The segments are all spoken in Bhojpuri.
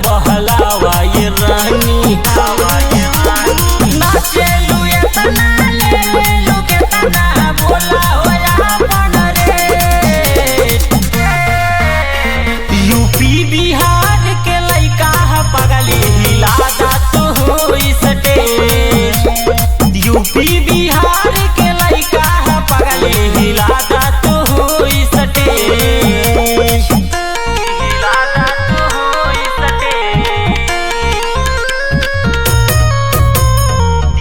बहलावा ये रानी नाचे लुए तना ले लु के तना बोला होया अपन रे। यूपी बिहार के लइका पगली हिला जात हो स्टेज। यूपी बिहार के लइका पगली हिला जात हो स्टेज। हिला जात हो स्टेज।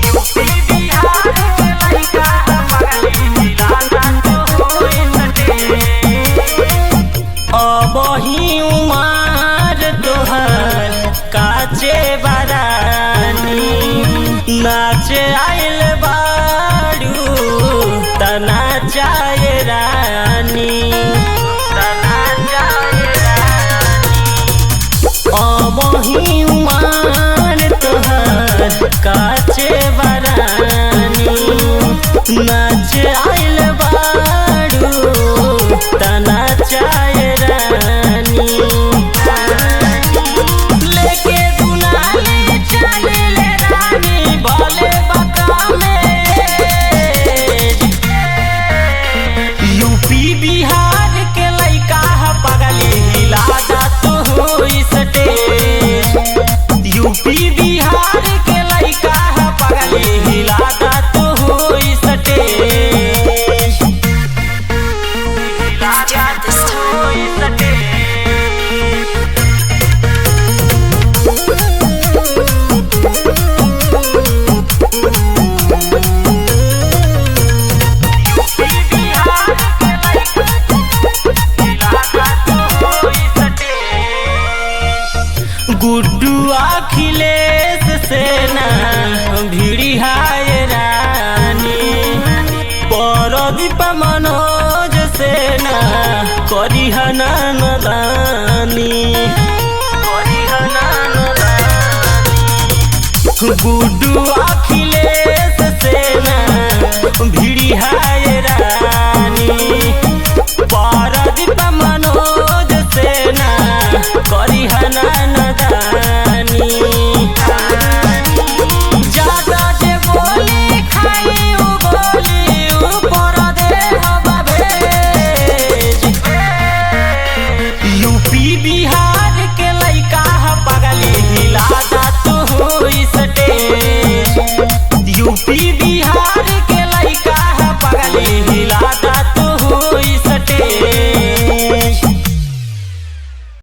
यूपी बिहार के लइका पगली हिला जात हो स्टेज। अब ही उमर तोहर काचे बरानी नाचे आइल बाड़ू तना चाय रानी तना चाय रानी। अब ही उमर तोहर काचे बरानी नाचे आइल बाड़ू तना चाय रानी। लेके दुनाली चले ले रानी भले बका में। यूपी बिहार के लइका पगली हिला जात हो स्टेज। यूपी बिहार के लइका पगली हिला जात हो स्टेज। हिला जात हो स्टेज। गुड्डू अखिलेश सेना भिड़ी हाय रानी परदीप मनोज सेना करिहना नदानी करिहना नदानी। गुड्डू अखिलेश सेना भिड़ी हाय रानी